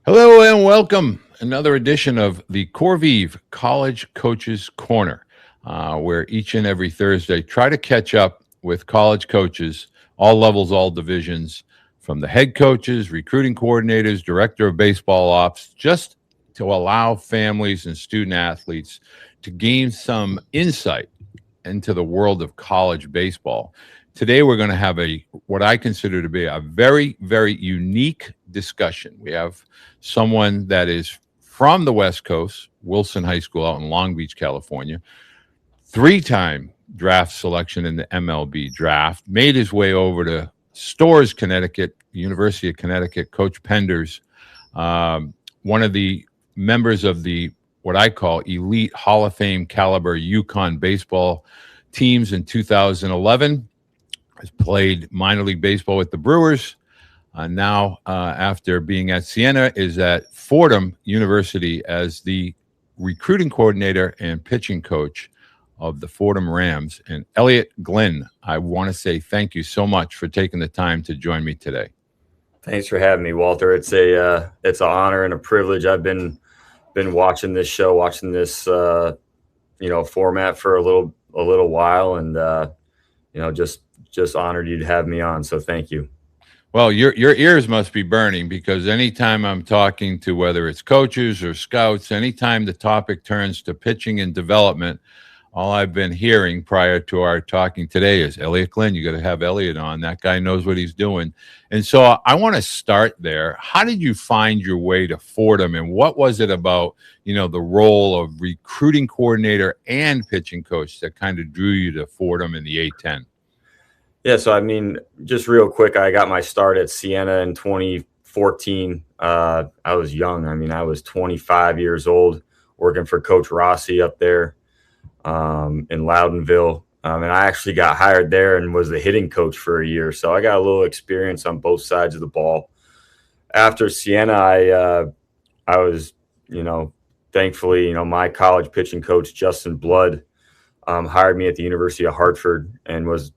Hello and welcome. Another edition of the CorVive College Coaches Corner, where each and every Thursday try to catch up with college coaches, all levels, all divisions, from the head coaches, recruiting coordinators, director of baseball ops, just to allow families and student athletes to gain some insight into the world of college baseball. Today, we're going to have what I consider to be a very, very unique discussion. We have someone that is from the West Coast, Wilson High School out in Long Beach, California, three-time draft selection in the MLB draft, made his way over to Storrs, Connecticut, University of Connecticut, Coach Penders, one of the members of the what I call elite Hall of Fame caliber UConn baseball teams in 2011, has played minor league baseball with the Brewers. Now, after being at Siena, is at Fordham University as the recruiting coordinator and pitching coach of the Fordham Rams. And Elliot Glynn, I want to say thank you so much for taking the time to join me today. Thanks for having me, Walter. It's an honor and a privilege. I've been watching this show, watching this format for a little while, and just honored you to have me on. So thank you. Well, your ears must be burning, because anytime I'm talking to, whether it's coaches or scouts, anytime the topic turns to pitching and development, all I've been hearing prior to our talking today is Elliot Glynn. You got to have Elliot on. That guy knows what he's doing. And so I want to start there. How did you find your way to Fordham, and what was it about, the role of recruiting coordinator and pitching coach that kind of drew you to Fordham in the A-10? Yeah, so just real quick, I got my start at Siena in 2014. I was young. I was 25 years old, working for Coach Rossi up there in Loudonville. And I actually got hired there and was the hitting coach for a year. So I got a little experience on both sides of the ball. After Siena, I was, thankfully, my college pitching coach, Justin Blood, hired me at the University of Hartford and was,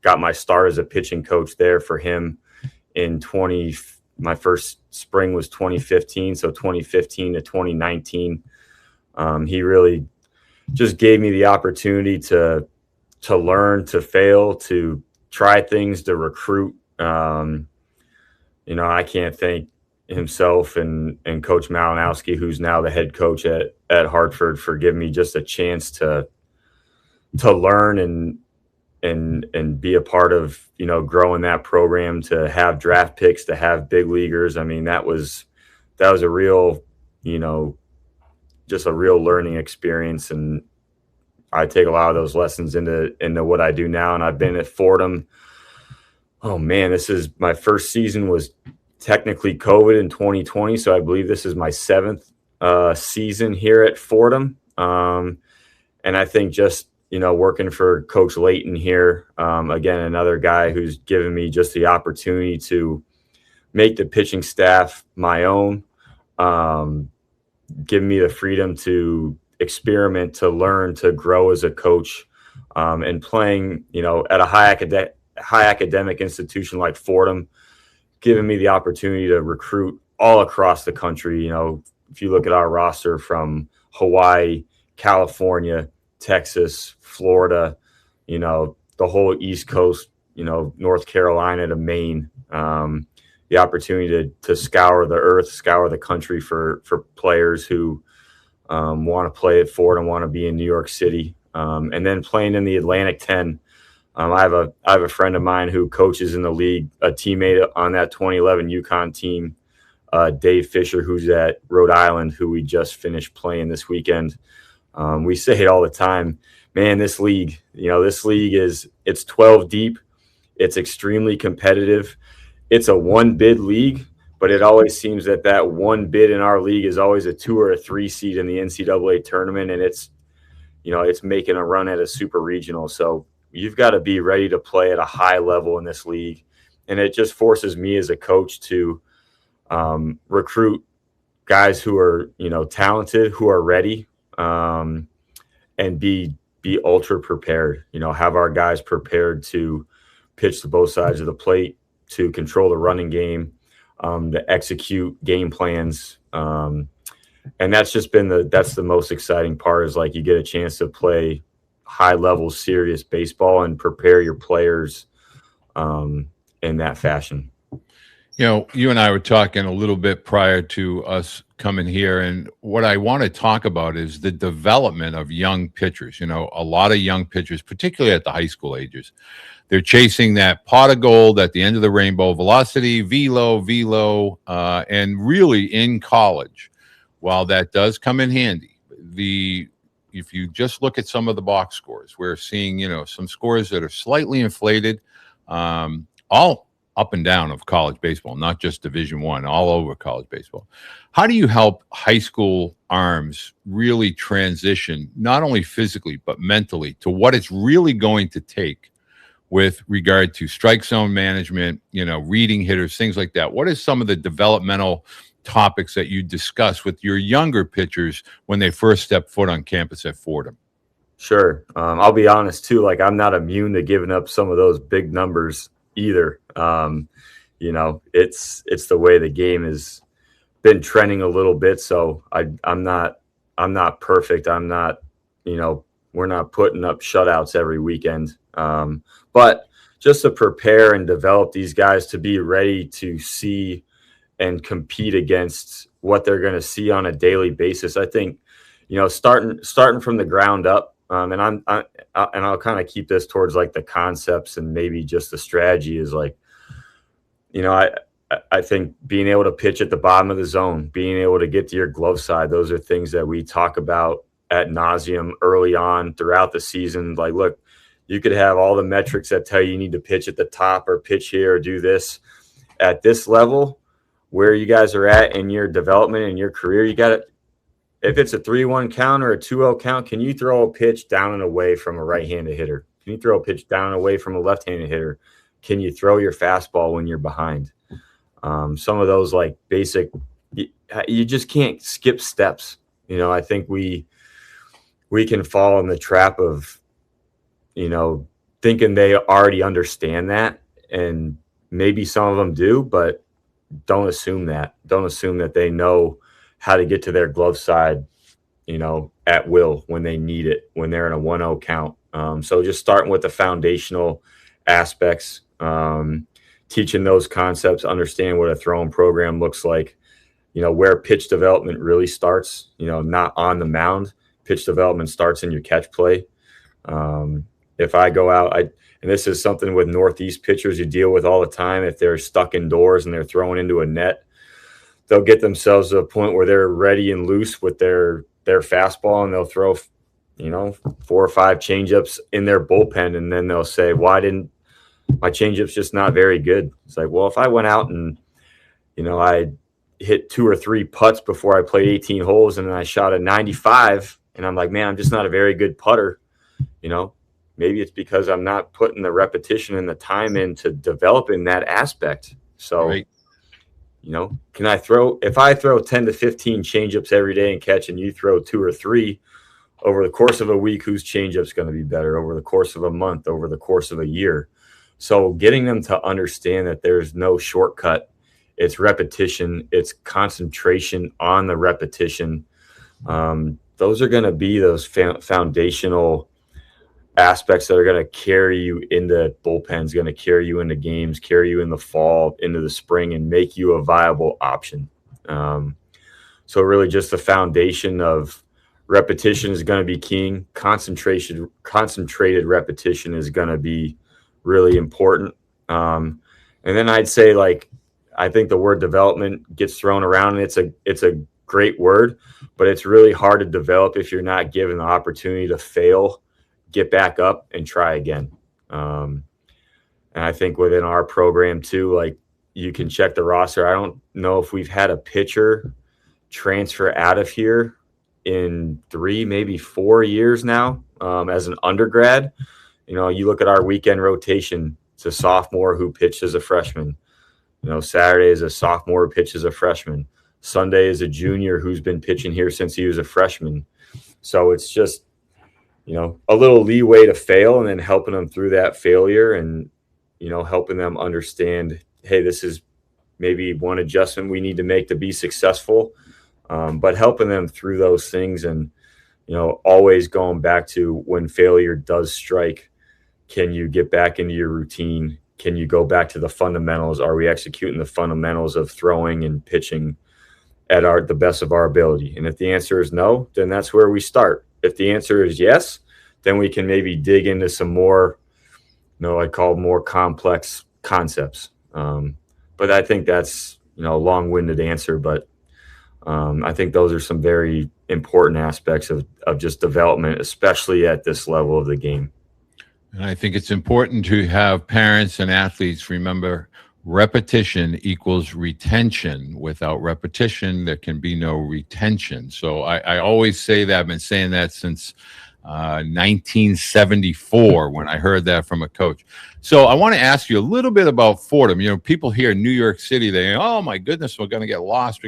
got my start as a pitching coach there for him in my first spring was 2015. So 2015 to 2019, he really just gave me the opportunity to learn, to fail, to try things, to recruit. I can't thank himself and Coach Malinowski, who's now the head coach at Hartford, for giving me just a chance to learn and be a part of, growing that program, to have draft picks, to have big leaguers. That was a real, just a real learning experience. And I take a lot of those lessons into what I do now. And I've been at Fordham. Oh man, this is my first season was technically COVID in 2020. So I believe this is my seventh season here at Fordham. And I think just, working for Coach Layton here, again, another guy who's given me just the opportunity to make the pitching staff my own, giving me the freedom to experiment, to learn, to grow as a coach, and playing, at a high academic institution like Fordham, giving me the opportunity to recruit all across the country. If you look at our roster from Hawaii, California, Texas, Florida, the whole East Coast, North Carolina to Maine, the opportunity to scour the earth, scour the country for players who want to play at Fordham, want to be in New York City, and then playing in the Atlantic 10. I have a friend of mine who coaches in the league, a teammate on that 2011 UConn team, Dave Fisher, who's at Rhode Island, who we just finished playing this weekend. We say it all the time, man, this league it's 12 deep. It's extremely competitive. It's a one bid league, but it always seems that one bid in our league is always a 2 or a 3 seed in the NCAA tournament. And it's making a run at a super regional. So you've got to be ready to play at a high level in this league. And it just forces me as a coach to recruit guys who are, talented, who are ready, and be ultra prepared, have our guys prepared to pitch to both sides of the plate, to control the running game, to execute game plans. And that's just been that's the most exciting part, is like you get a chance to play high level, serious baseball and prepare your players in that fashion. You know, you and I were talking a little bit prior to us coming here, and what I want to talk about is the development of young pitchers. You know, a lot of young pitchers, particularly at the high school ages, they're chasing that pot of gold at the end of the rainbow, velocity, velo, and really in college, while that does come in handy, if you just look at some of the box scores, we're seeing, you know, some scores that are slightly inflated, all up and down of college baseball, not just Division I, all over college baseball. How do you help high school arms really transition, not only physically, but mentally, to what it's really going to take with regard to strike zone management, you know, reading hitters, things like that? What is some of the developmental topics that you discuss with your younger pitchers when they first step foot on campus at Fordham? Sure. I'll be honest too, like I'm not immune to giving up some of those big numbers either. You know, it's the way the game has been trending a little bit. So I'm not perfect. I'm not, you know, we're not putting up shutouts every weekend. But just to prepare and develop these guys to be ready to see and compete against what they're going to see on a daily basis. I think, you know, starting from the ground up, and I'll kind of keep this towards like the concepts and maybe just the strategy, is like, you know, I think being able to pitch at the bottom of the zone, being able to get to your glove side, those are things that we talk about ad nauseum early on throughout the season. Like, look, you could have all the metrics that tell you need to pitch at the top or pitch here or do this. At this level, where you guys are at in your development and your career, you got to, if it's a 3-1 count or a 2-0 count, can you throw a pitch down and away from a right-handed hitter? Can you throw a pitch down and away from a left-handed hitter? Can you throw your fastball when you're behind? Some of those like basic, you just can't skip steps. You know, I think we can fall in the trap of, you know, thinking they already understand that, and maybe some of them do, but don't assume that. Don't assume that they know how to get to their glove side, you know, at will when they need it, when they're in a 1-0 count. So just starting with the foundational aspects, teaching those concepts, understand what a throwing program looks like, you know, where pitch development really starts, you know, not on the mound. Pitch development starts in your catch play. If I go out, and this is something with Northeast pitchers you deal with all the time. If they're stuck indoors and they're throwing into a net, they'll get themselves to a point where they're ready and loose with their fastball, and they'll throw, you know, 4 or 5 changeups in their bullpen, and then they'll say, "Why didn't my changeup's just not very good?" It's like, well, if I went out and, you know, I hit 2 or 3 putts before I played 18 holes, and then I shot a 95, and I'm like, man, I'm just not a very good putter, you know. Maybe it's because I'm not putting the repetition and the time into developing that aspect. So, right. You know, if I throw 10 to 15 changeups every day and catch, and you throw 2 or 3 over the course of a week, whose changeup's going to be better over the course of a month, over the course of a year? So getting them to understand that there's no shortcut. It's repetition. It's concentration on the repetition. Those are going to be those foundational aspects that are going to carry you into bullpens, going to carry you into games, carry you in the fall, into the spring, and make you a viable option. So really just the foundation of repetition is going to be king. Concentrated repetition is going to be really important. And then I'd say, like, I think the word development gets thrown around, and it's a great word, but it's really hard to develop if you're not given the opportunity to fail, get back up, and try again. And I think within our program too, like, you can check the roster. I don't know if we've had a pitcher transfer out of here in 3, maybe 4 years now, as an undergrad. You know, you look at our weekend rotation, it's a sophomore who pitched as a freshman. You know, Saturday is a sophomore who pitched as a freshman. Sunday is a junior who's been pitching here since he was a freshman. So it's just, you know, a little leeway to fail, and then helping them through that failure, and, you know, helping them understand, hey, this is maybe one adjustment we need to make to be successful, but helping them through those things. And, always going back to when failure does strike, can you get back into your routine? Can you go back to the fundamentals? Are we executing the fundamentals of throwing and pitching at the best of our ability? And if the answer is no, then that's where we start. If the answer is yes, then we can maybe dig into some more, I call more complex concepts. But I think that's, a long-winded answer, but I think those are some very important aspects of just development, especially at this level of the game. And I think it's important to have parents and athletes remember repetition equals retention. Without repetition, there can be no retention. So I always say that. I've been saying that since 1974 when I heard that from a coach. So I want to ask you a little bit about Fordham. People here in New York City, they go, oh my goodness, we're going to get lost.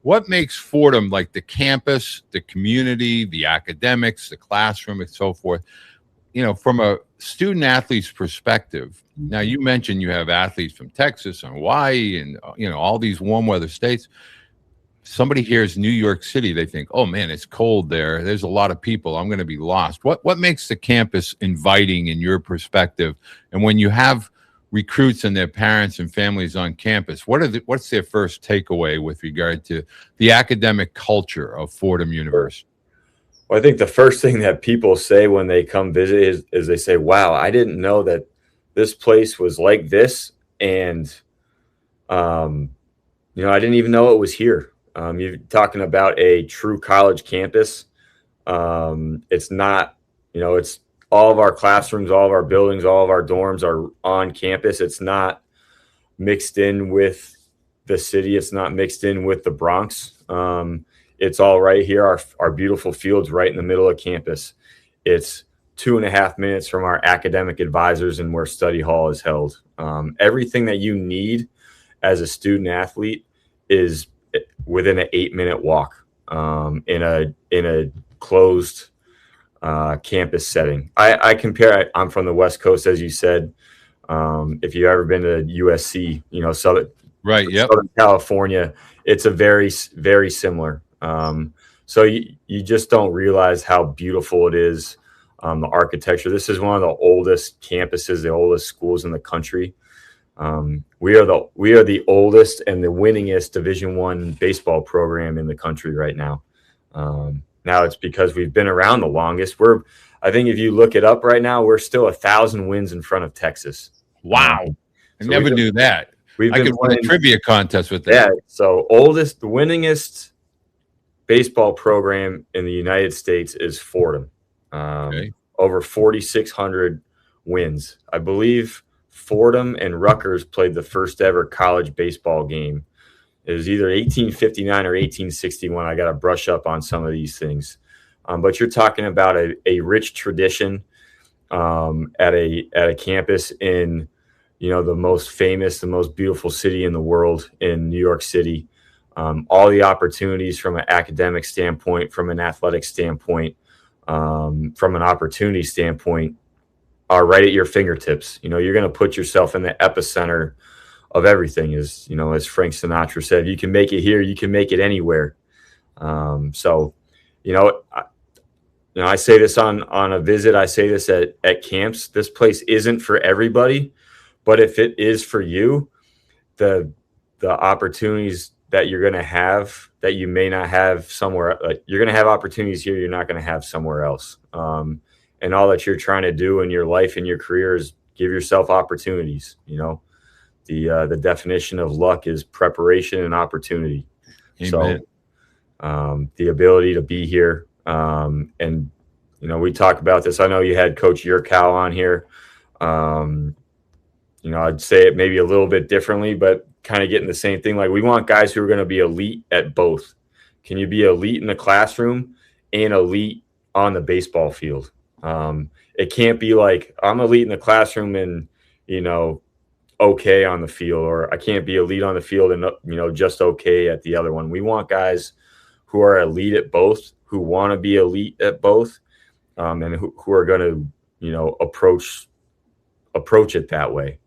What makes Fordham, like the campus, the community, the academics, the classroom, and so forth, from a student athlete's perspective? Now, you mentioned you have athletes from Texas and Hawaii and, all these warm weather states. Somebody hears New York City, they think, oh man, it's cold there. There's a lot of people. I'm going to be lost. What makes the campus inviting in your perspective? And when you have recruits and their parents and families on campus, what's their first takeaway with regard to the academic culture of Fordham University? Well, I think the first thing that people say when they come visit is they say, wow, I didn't know that this place was like this. And, I didn't even know it was here. You're talking about a true college campus. It's not, it's all of our classrooms, all of our buildings, all of our dorms are on campus. It's not mixed in with the city. It's not mixed in with the Bronx. It's all right here. Our beautiful fields right in the middle of campus. It's 2.5 minutes from our academic advisors and where study hall is held. Everything that you need as a student athlete is within an 8-minute walk in a closed campus setting. I compare. I'm from the West Coast, as you said. If you've ever been to USC, Southern California, it's a very, very similar. So you just don't realize how beautiful it is. The architecture. This is one of the oldest campuses, the oldest schools in the country. We are the oldest and the winningest Division I baseball program in the country right now. Now it's because we've been around the longest. I think if you look it up right now, we're still 1,000 wins in front of Texas. Wow. I never knew that. I could win a trivia contest with that. Yeah. So the winningest baseball program in the United States is Fordham. Over 4,600 wins. I believe Fordham and Rutgers played the first ever college baseball game. It was either 1859 or 1861. I got to brush up on some of these things. But you're talking about a rich tradition at a campus in, the most famous, the most beautiful city in the world, in New York City. All the opportunities from an academic standpoint, from an athletic standpoint, from an opportunity standpoint, are right at your fingertips. You're going to put yourself in the epicenter of everything. As Frank Sinatra said, you can make it here, you can make it anywhere. So, I say this on a visit. I say this at camps. This place isn't for everybody, but if it is for you, the opportunities that you're going to have that you may not have somewhere, you're going to have opportunities here you're not going to have somewhere else. And all that you're trying to do in your life and your career is give yourself opportunities. The definition of luck is preparation and opportunity. Amen. So the ability to be here, and we talk about this. I know you had Coach Yurkow on here. I'd say it maybe a little bit differently, but kind of getting the same thing. Like, we want guys who are going to be elite at both. Can you be elite in the classroom and elite on the baseball field? It can't be like, I'm elite in the classroom and, okay on the field, or I can't be elite on the field and, just okay at the other one. We want guys who are elite at both, who want to be elite at both, and who are going to, approach it that way.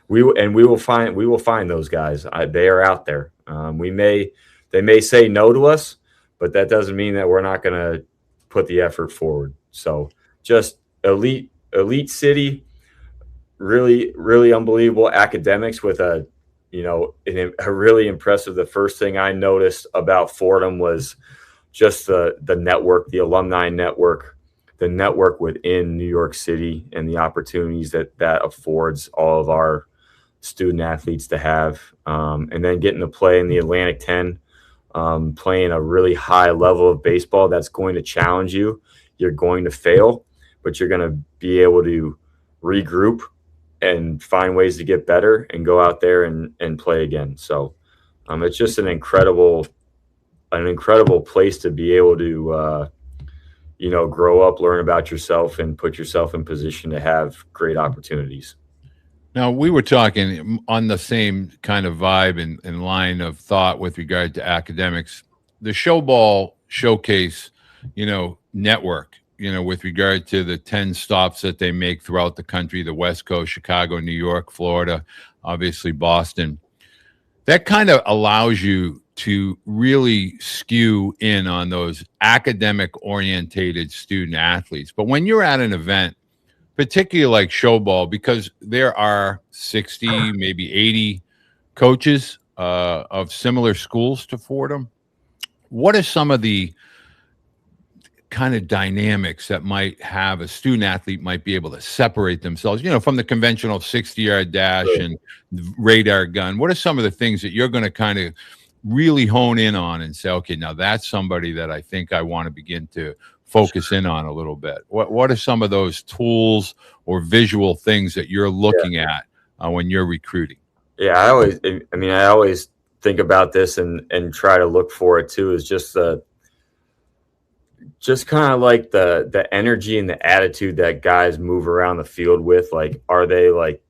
we will find those guys. They are out there. They may say no to us, but that doesn't mean that we're not going to put the effort forward. So just elite city, really unbelievable academics with a really impressive. The first thing I noticed about Fordham was just the network, the alumni network, the network within New York City, and the opportunities that affords all of our student athletes to have, and then getting to play in the Atlantic 10, playing a really high level of baseball that's going to challenge you. You're going to fail, but you're going to be able to regroup and find ways to get better and go out there and play again. So it's just an incredible place to be able to grow up, learn about yourself, and put yourself in position to have great opportunities. Now, we were talking on the same kind of vibe and line of thought with regard to academics. The show ball showcase, network, with regard to the 10 stops that they make throughout the country, the West Coast, Chicago, New York, Florida, obviously Boston. That kind of allows you to really skew in on those academic orientated student athletes. But when you're at an event, particularly like show ball, because there are 60, maybe 80 coaches of similar schools to Fordham, what are some of the kind of dynamics that might have a student athlete might be able to separate themselves, from the conventional 60-yard dash and radar gun? What are some of the things that you're going to kind of really hone in on and say, okay, now that's somebody that I think I want to begin to focus in on a little bit? What are some of those tools or visual things that you're looking at when you're recruiting? Yeah, I always think about this and try to look for it too, is just kind of like the energy and the attitude that guys move around the field with. Like, are they like,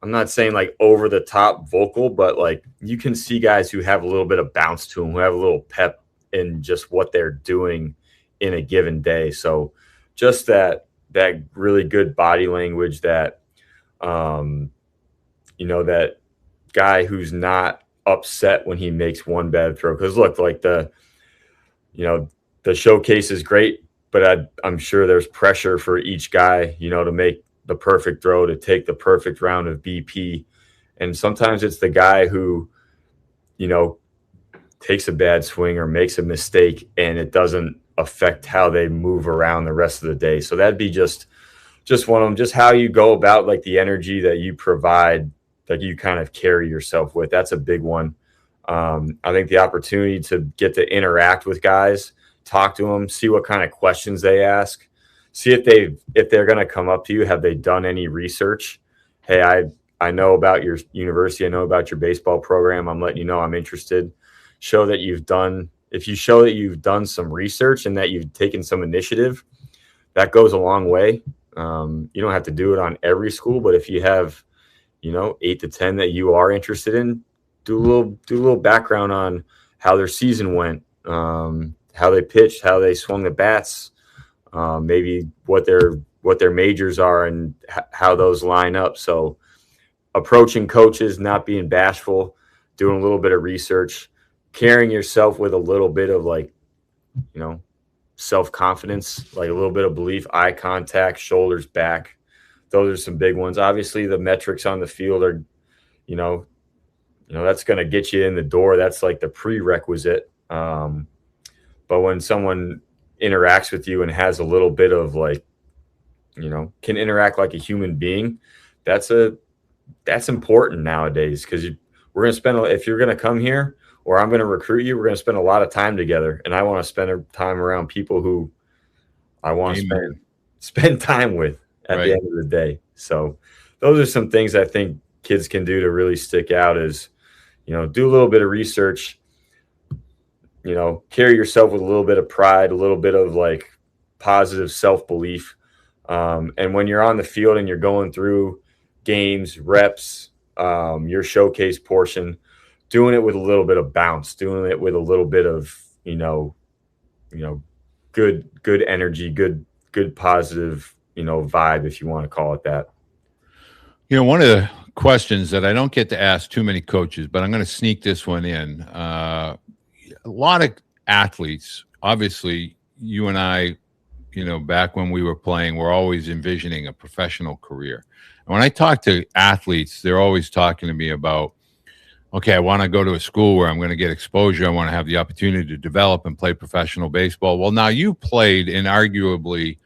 I'm not saying like over the top vocal, but like you can see guys who have a little bit of bounce to them, who have a little pep in just what they're doing in a given day. So just that really good body language, that that guy who's not upset when he makes one bad throw. Because look, like the showcase is great, but I'm sure there's pressure for each guy, to make the perfect throw, to take the perfect round of BP. And sometimes it's the guy who, takes a bad swing or makes a mistake and it doesn't affect how they move around the rest of the day. So that'd be just one of them, just how you go about, like the energy that you provide, that you kind of carry yourself with. That's a big one. I think the opportunity to get to interact with guys, talk to them, see what kind of questions they ask, see if they're going to come up to you. Have they done any research? Hey, I know about your university. I know about your baseball program. I'm letting you know I'm interested. If you show that you've done some research and that you've taken some initiative, that goes a long way. You don't have to do it on every school, but if you have, 8 to 10 that you are interested in, do a little background on how their season went, how they pitched, how they swung the bats, maybe what their majors are and how those line up. So approaching coaches, not being bashful, doing a little bit of research, carrying yourself with a little bit of self-confidence, like a little bit of belief, eye contact, shoulders back. Those are some big ones. Obviously the metrics on the field are, that's going to get you in the door. That's like the prerequisite. But when someone interacts with you and has a little bit of can interact like a human being, that's important nowadays, because we're going to spend, if you're going to come here or I'm going to recruit you, we're going to spend a lot of time together. And I want to spend time around people who I want to spend time with at the end of the day. So those are some things I think kids can do to really stick out, is, do a little bit of research, carry yourself with a little bit of pride, a little bit of like positive self-belief. And when you're on the field and you're going through games, reps, your showcase portion, doing it with a little bit of bounce, doing it with a little bit of, good energy, good positive, vibe, if you want to call it that. One of the questions that I don't get to ask too many coaches, but I'm going to sneak this one in. A lot of athletes, obviously, you and I, back when we were playing, we're always envisioning a professional career. And when I talk to athletes, they're always talking to me about, okay, I want to go to a school where I'm going to get exposure. I want to have the opportunity to develop and play professional baseball. Well, now you played in arguably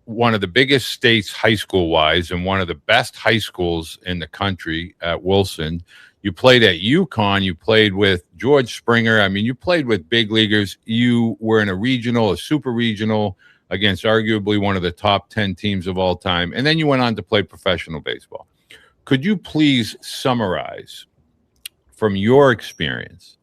one of the biggest states high school wise and one of the best high schools in the country at Wilson. You played at UConn. You played with George Springer. I mean, you played with big leaguers. You were in a regional, a super regional against arguably one of the top 10 teams of all time. And then you went on to play professional baseball. Could you please summarize from your experience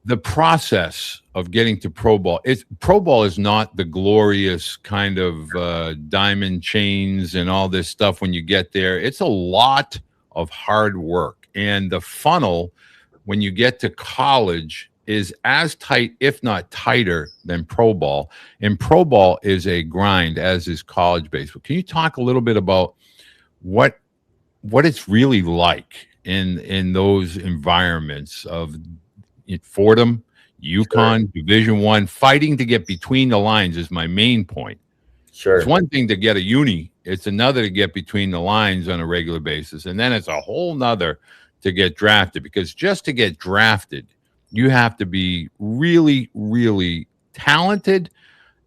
the process of getting to pro ball? Pro ball is not the glorious kind of diamond chains and all this stuff when you get there. It's a lot of hard work. And the funnel, when you get to college, is as tight, if not tighter, than pro ball. And pro ball is a grind, as is college baseball. Can you talk a little bit about what it's really like in those environments of Fordham, UConn, sure. Division I, fighting to get between the lines is my main point. Sure. It's one thing to get a uni. It's another to get between the lines on a regular basis. And then it's a whole nother to get drafted, because just to get drafted, you have to be really, really talented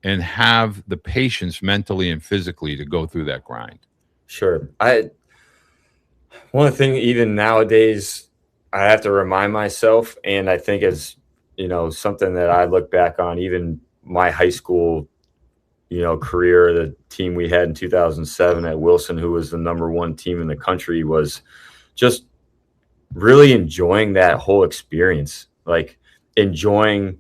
and have the patience mentally and physically to go through that grind. Sure. One thing, even nowadays, I have to remind myself, and I think it's, something that I look back on, even my high school, career, the team we had in 2007 at Wilson, who was the #1 team in the country, was just really enjoying that whole experience, like enjoying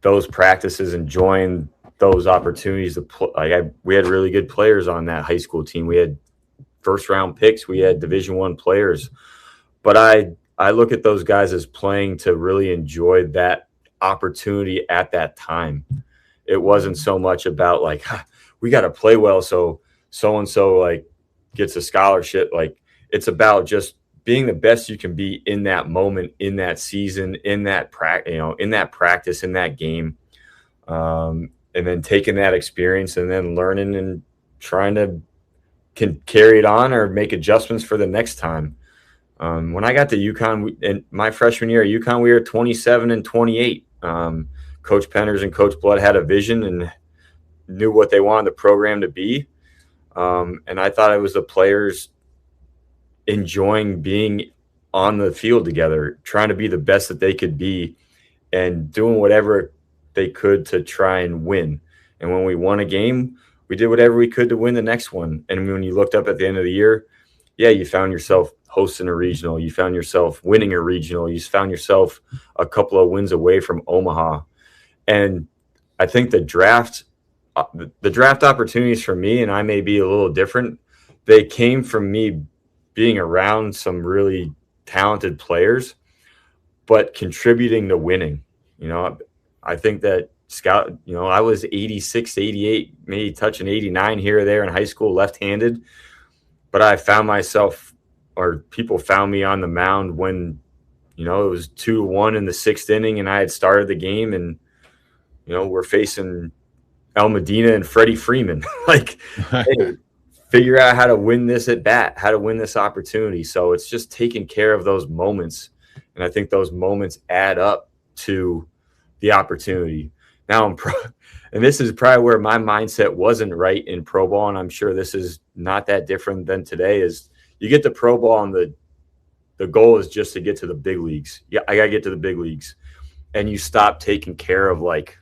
those practices, enjoying those opportunities to play. We had really good players on that high school team. We had first-round picks. We had Division I players. But I look at those guys as playing to really enjoy that opportunity at that time. It wasn't so much about like, we got to play well so so-and-so like gets a scholarship. Like, it's about just being the best you can be in that moment, in that season, in that practice, in that game, and then taking that experience and then learning and trying to can carry it on or make adjustments for the next time. When I got to UConn, in my freshman year at UConn, we were 27-28. Coach Penners and Coach Blood had a vision and knew what they wanted the program to be. And I thought it was the players enjoying being on the field together, trying to be the best that they could be and doing whatever they could to try and win. And when we won a game, we did whatever we could to win the next one. And when you looked up at the end of the year, yeah, you found yourself hosting a regional. You found yourself winning a regional. You found yourself a couple of wins away from Omaha. And I think the draft opportunities for me, and I may be a little different, they came from me being around some really talented players, but contributing to winning. I think that scout, I was 86, 88, maybe touching 89 here or there in high school, left-handed. But I found myself, or people found me on the mound when, it was 2-1 in the 6th inning and I had started the game, and, we're facing El Medina and Freddie Freeman. Like, hey, figure out how to win this at bat, how to win this opportunity. So it's just taking care of those moments. And I think those moments add up to the opportunity. Now, and this is probably where my mindset wasn't right in pro ball, and I'm sure this is not that different than today, is you get to pro ball and the goal is just to get to the big leagues. Yeah, I got to get to the big leagues. And you stop taking care of, like,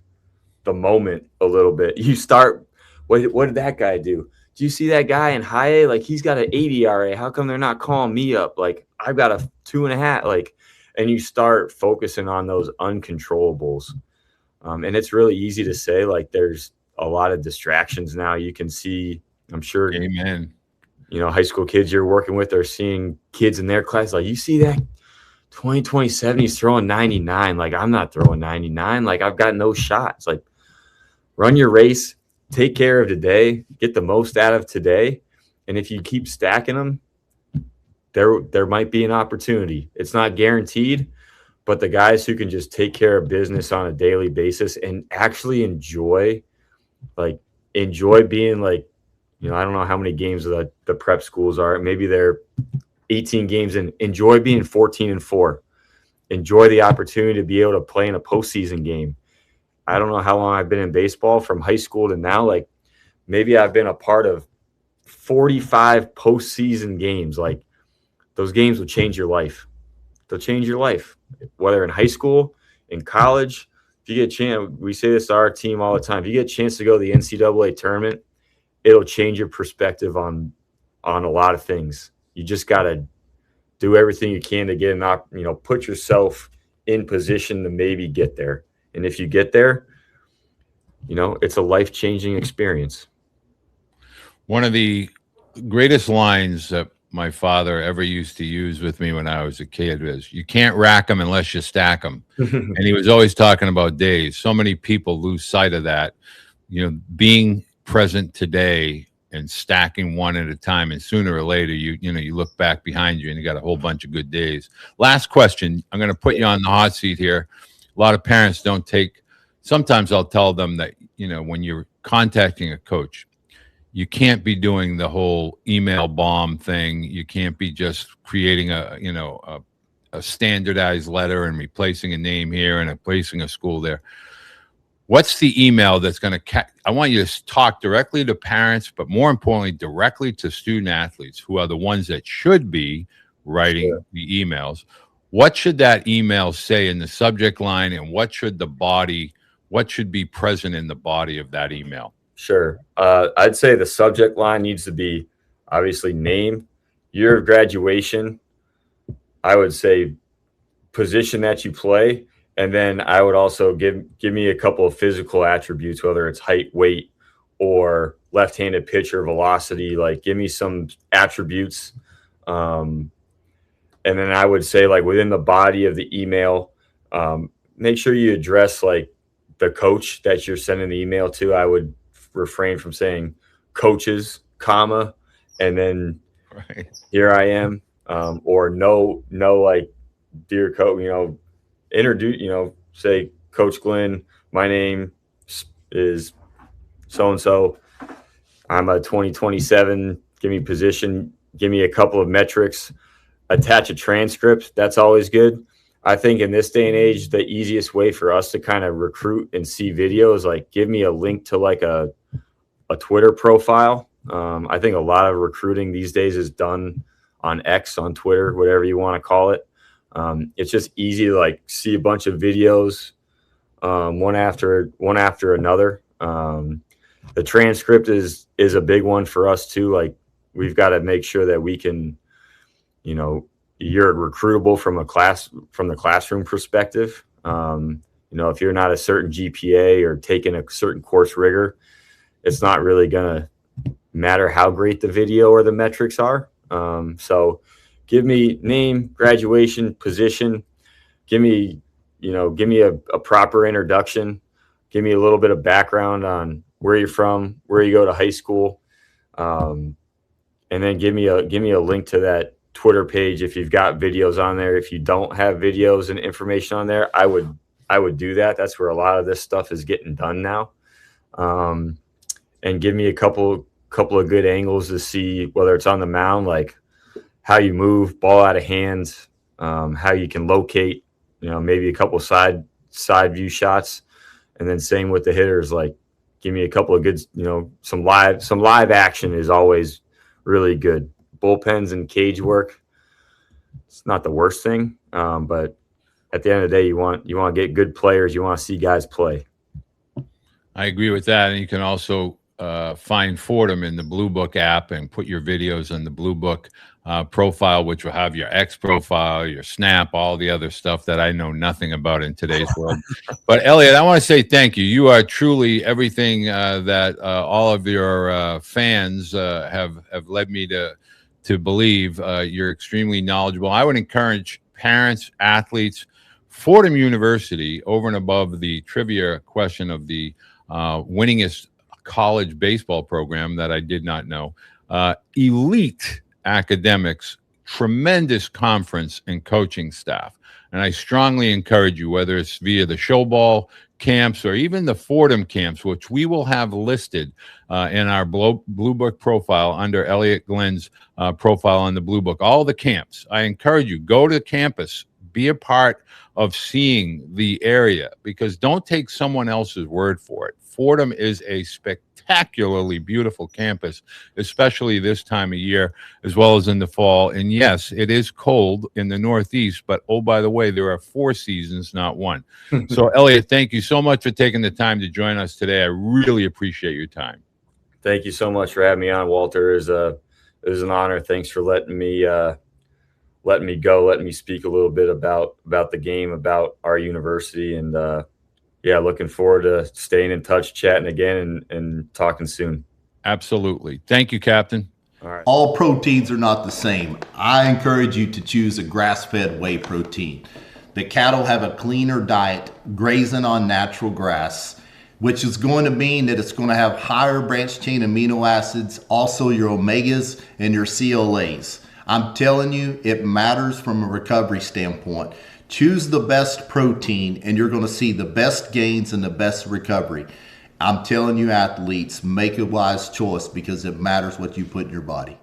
the moment a little bit. You start, what did that guy do? Do you see that guy in high A? Like, he's got an 80 ERA. How come they're not calling me up? Like, I've got a 2.5. Like, and you start focusing on those uncontrollables. And it's really easy to say, like, there's a lot of distractions now. You can see, I'm sure, amen, high school kids you're working with are seeing kids in their class. Like, you see that 2027, he's throwing 99. Like, I'm not throwing 99. Like, I've got no shots. Like, run your race, take care of today, get the most out of today, And if you keep stacking them, there might be an opportunity. It's not guaranteed, but the guys who can just take care of business on a daily basis and actually like enjoy being like, I don't know how many games the prep schools are. Maybe they're 18 games and enjoy being 14-4. Enjoy the opportunity to be able to play in a postseason game. I don't know how long I've been in baseball from high school to now. Like maybe I've been a part of 45 postseason games. Like those games will change your life. They'll change your life, whether in high school, in college. If you get a chance, we say this to our team all the time. If you get a chance to go to the NCAA tournament, it'll change your perspective on a lot of things. You just got to do everything you can to get put yourself in position to maybe get there. And if you get there, it's a life-changing experience. One of the greatest lines that my father ever used to use with me when I was a kid was, you can't rack them unless you stack them. And he was always talking about days. So many people lose sight of that, being present today and stacking one at a time. And sooner or later, you look back behind you and you got a whole bunch of good days. Last question. I'm going to put you on the hot seat here. A lot of parents don't take, sometimes I'll tell them that, when you're contacting a coach, you can't be doing the whole email bomb thing. You can't be just creating a standardized letter and replacing a name here and replacing a school there. What's the email that's going to I want you to talk directly to parents, but more importantly, directly to student athletes who are the ones that should be writing the emails. What should that email say in the subject line, and what should be present in the body of that email? Sure. I'd say the subject line needs to be obviously name, year of graduation. I would say position that you play. And then I would also give me a couple of physical attributes, whether it's height, weight, or left-handed pitcher, velocity. Like give me some attributes. And then I would say, like, within the body of the email, make sure you address like the coach that you're sending the email to. I would refrain from saying coaches, comma, and then here I am, or no, like, dear coach, introduce, say, Coach Glynn, my name is so-and-so. I'm a 2027. Give me position. Give me a couple of metrics. Attach a transcript. That's always good. I think in this day and age, the easiest way for us to kind of recruit and see videos, like give me a link to like a Twitter profile. I think a lot of recruiting these days is done on X, on Twitter, whatever you want to call it. It's just easy to like see a bunch of videos, one after another. The transcript is a big one for us too. Like we've got to make sure that we can, you're recruitable from the classroom perspective. If you're not a certain GPA or taking a certain course rigor, it's not really going to matter how great the video or the metrics are. So give me name, graduation, position. Give me a proper introduction. Give me a little bit of background on where you're from, where you go to high school. And then give me a link to that Twitter page if you've got videos on there. If you don't have videos and information on there, I would do that. That's where a lot of this stuff is getting done now. And give me a couple of good angles to see whether it's on the mound, like how you move, ball out of hands, how you can locate, maybe a couple side view shots. And then same with the hitters, like give me a couple of good, some live action is always really good. Bullpens and cage work, it's not the worst thing, but at the end of the day, you want to get good players. You want to see guys play. I agree with that, and you can also find Fordham in the Blue Book app and put your videos in the Blue Book profile, which will have your X profile, your Snap, all the other stuff that I know nothing about in today's world. But Elliot, I want to say thank you. You are truly everything that all of your fans have led me to believe. You're extremely knowledgeable. I would encourage parents, athletes, Fordham University, over and above the trivia question of the winningest college baseball program that I did not know. elite academics, tremendous conference and coaching staff. And I strongly encourage you, whether it's via the show ball camps or even the Fordham camps, which we will have listed in our Blue Book profile under Elliot Glynn's profile on the Blue Book, all the camps. I encourage you, go to campus, be a part of seeing the area, because don't take someone else's word for it. Fordham is a spectacularly beautiful campus, especially this time of year, as well as in the fall. And yes, it is cold in the Northeast, but oh, by the way, there are 4 seasons, not 1. So, Elliot, thank you so much for taking the time to join us today. I really appreciate your time. Thank you so much for having me on, Walter. It was an honor. Thanks for letting me speak a little bit about the game, about our university, and yeah, looking forward to staying in touch, chatting again, and talking soon. Absolutely. Thank you, Captain. All right. All proteins are not the same. I encourage you to choose a grass-fed whey protein. The cattle have a cleaner diet, grazing on natural grass, which is going to mean that it's going to have higher branched chain amino acids, also your omegas and your CLAs. I'm telling you, it matters from a recovery standpoint. Choose the best protein and you're going to see the best gains and the best recovery. I'm telling you, athletes, make a wise choice, because it matters what you put in your body.